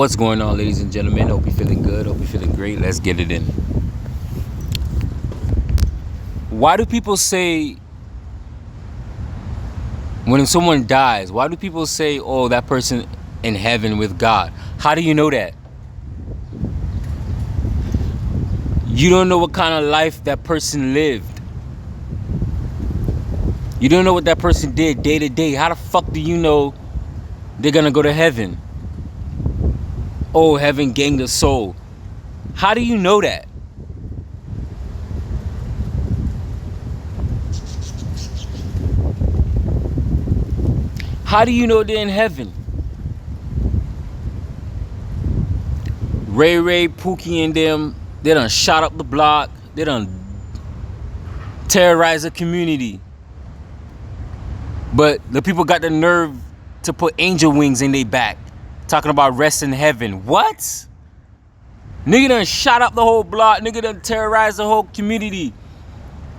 What's going on, ladies and gentlemen? Hope you're feeling good. Hope you're feeling great. Let's get it in. Why do people say, when someone dies, why do people say, oh, that person in heaven with God? How do you know that? You don't know what kind of life that person lived. You don't know what that person did day to day. How the fuck do you know they're gonna go to heaven? Oh, heaven gained a soul. How do you know that? How do you know they're in heaven? Ray, Pookie and them, they done shot up the block. They done terrorized the community. But the people got the nerve to put angel wings in their back, talking about rest in heaven. What? Nigga done shot up the whole block. Nigga done terrorized the whole community.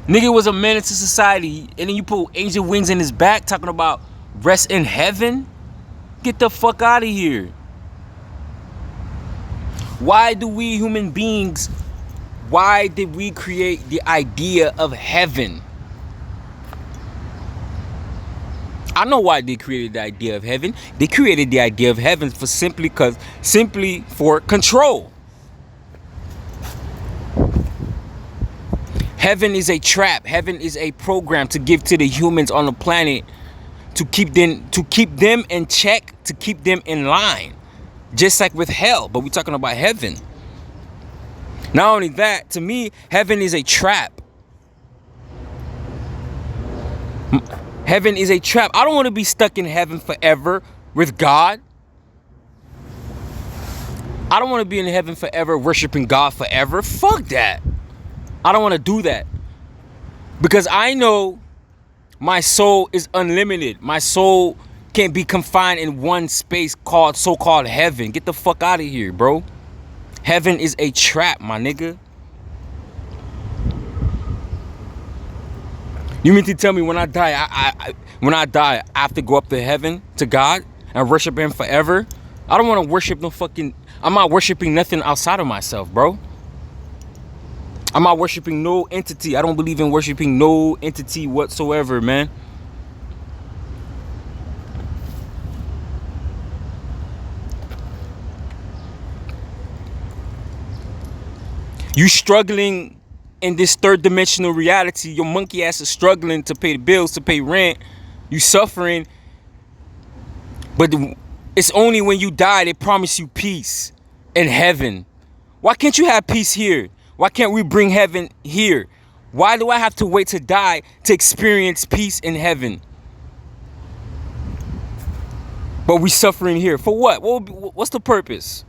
Nigga was a menace to society. And then you put angel wings in his back, talking about rest in heaven? Get the fuck out of here. Why do we human beings, why did we create the idea of heaven? I know why they created the idea of heaven. They created the idea of heaven for simply for control. Heaven is a trap. Heaven is a program to give to the humans on the planet to keep them in check, to keep them in line. Just like with hell, but we're talking about heaven. Not only that, to me, heaven is a trap. Heaven is a trap. I don't want to be stuck in heaven forever with God. I don't want to be in heaven forever worshiping God forever. Fuck that. I don't want to do that. Because I know my soul is unlimited. My soul can't be confined in one space called so-called heaven. Get the fuck out of here, bro. Heaven is a trap, my nigga. You mean to tell me when I die, I have to go up to heaven to God and worship him forever? I don't want to worship no fucking... I'm not worshiping nothing outside of myself, bro. I'm not worshiping no entity. I don't believe in worshiping no entity whatsoever, man. You struggling in this third dimensional reality. Your monkey ass is struggling to pay the bills, to pay rent. You suffering. But it's only when you die they promise you peace in heaven. Why can't you have peace here? Why can't we bring heaven here? Why do I have to wait to die to experience peace in heaven? But we suffering here. For what? What's the purpose?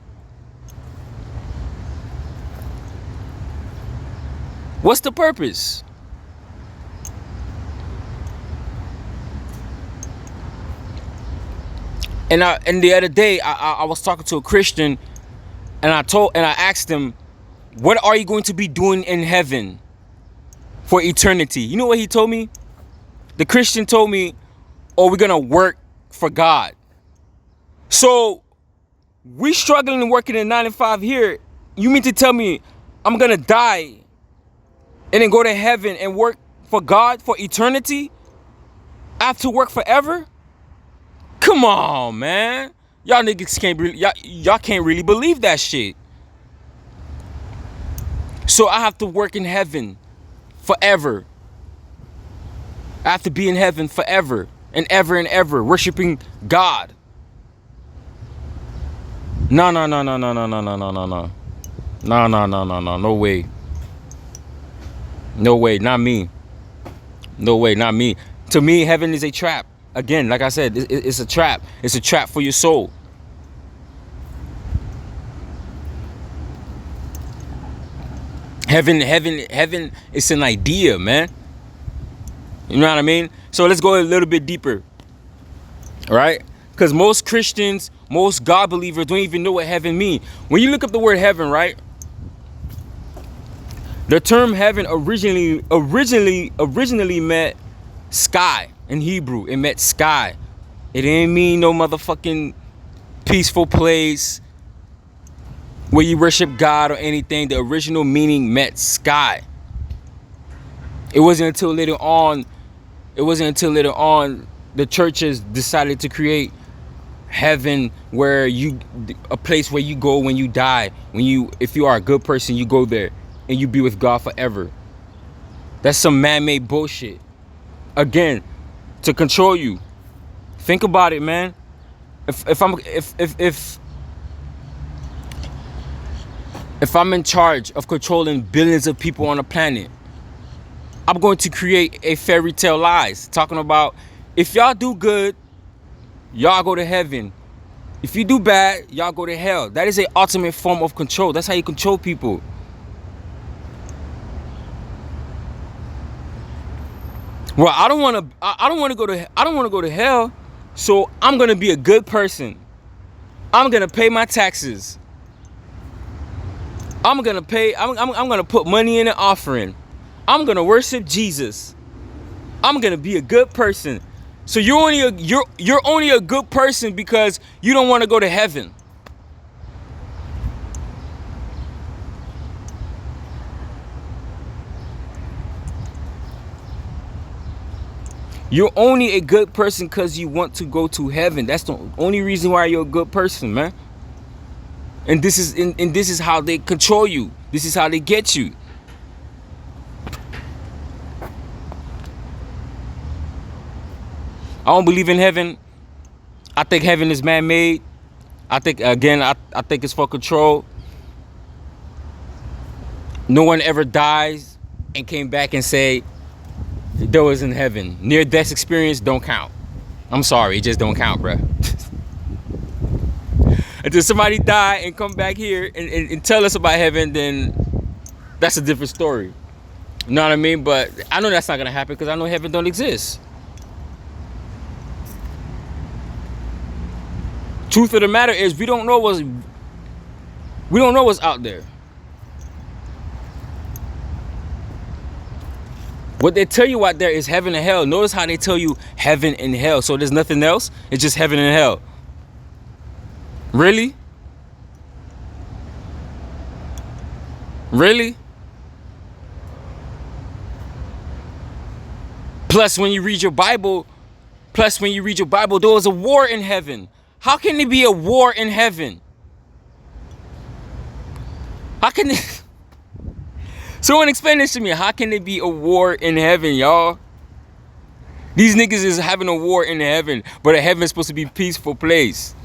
What's the purpose? And the other day, I was talking to a Christian, and I asked him, what are you going to be doing in heaven for eternity? You know what he told me? The Christian told me, oh, we're going to work for God. So we struggling and working in 9 to 5 here. You mean to tell me I'm going to die and then go to heaven and work for God for eternity? I have to work forever? Come on, man. Y'all niggas y'all can't really believe that shit. So I have to work in heaven forever. I have to be in heaven forever and ever, worshiping God. No. No way. No way, not me. No way, not me. To me, heaven is a trap. Again, like I said, it's a trap. It's a trap for your soul. Heaven is an idea, man. You know what I mean? So let's go a little bit deeper. All right? Because most Christians, most God believers don't even know what heaven means. When you look up the word heaven, right? The term heaven originally meant sky in Hebrew. It meant sky. It didn't mean no motherfucking peaceful place. where you worship God or anything, the original meaning meant sky. It wasn't until later on the churches decided to create heaven, where a place where you go when you die. If you are a good person, you go there and you be with God forever. That's some man-made bullshit. Again, to control you. Think about it, man. If I'm in charge of controlling billions of people on the planet, I'm going to create a fairy tale lies talking about, if y'all do good, y'all go to heaven. If you do bad, y'all go to hell. That is an ultimate form of control. That's how you control people. Well, I don't want to go to hell, so I'm going to be a good person. I'm going to pay my taxes. I'm going to put money in an offering. I'm going to worship Jesus. I'm going to be a good person. So you're only a good person because you don't want to go to heaven. You're only a good person because you want to go to heaven. That's the only reason why you're a good person, man. And this is how they control you. This is how they get you. I don't believe in heaven. I think heaven is man-made. I think it's for control. No one ever dies and came back and say there was in heaven. Near-death experience don't count. I'm sorry, it just don't count, bruh. Until somebody die and come back here and tell us about heaven, then that's a different story. You know what I mean? But I know that's not gonna happen because I know heaven don't exist. Truth of the matter is, we don't know what's out there. What they tell you out there is heaven and hell. Notice how they tell you heaven and hell. So there's nothing else. It's just heaven and hell. Really? Really? Plus, when you read your Bible, there was a war in heaven. How can there be a war in heaven? How can it... Someone explain this to me. How can there be a war in heaven, y'all? These niggas is having a war in heaven, but heaven is supposed to be a peaceful place.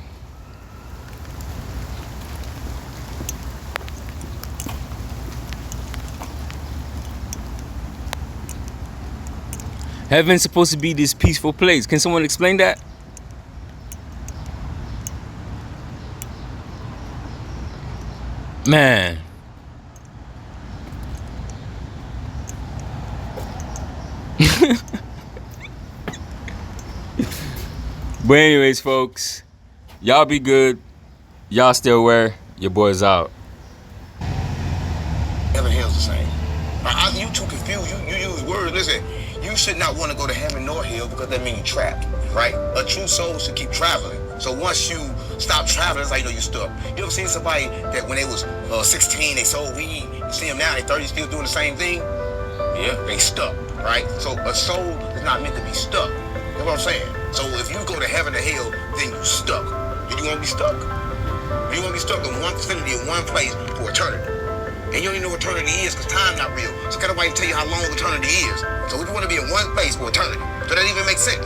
Heaven's supposed to be this peaceful place. Can someone explain that? Man. But anyways, folks, y'all be good. Y'all stay aware. Your boy's out. Heaven and hell's the same. You too confused. You use words. Listen, you should not want to go to heaven nor hell because that means you're trapped, right? A true soul should keep traveling. So once you stop traveling, that's how you know you're stuck. You ever seen somebody that when they was 16, they sold weed? You see them now, they 30, still doing the same thing? Yeah, they stuck, right? So a soul is not meant to be stuck. You know what I'm saying? So if you go to heaven or hell, then you stuck. Do you want to be stuck? You want to be stuck in one vicinity, in one place for eternity. And you don't even know what eternity is because time not real. So can't nobody tell you how long eternity is. So we want to be in one place for eternity. So that even makes sense.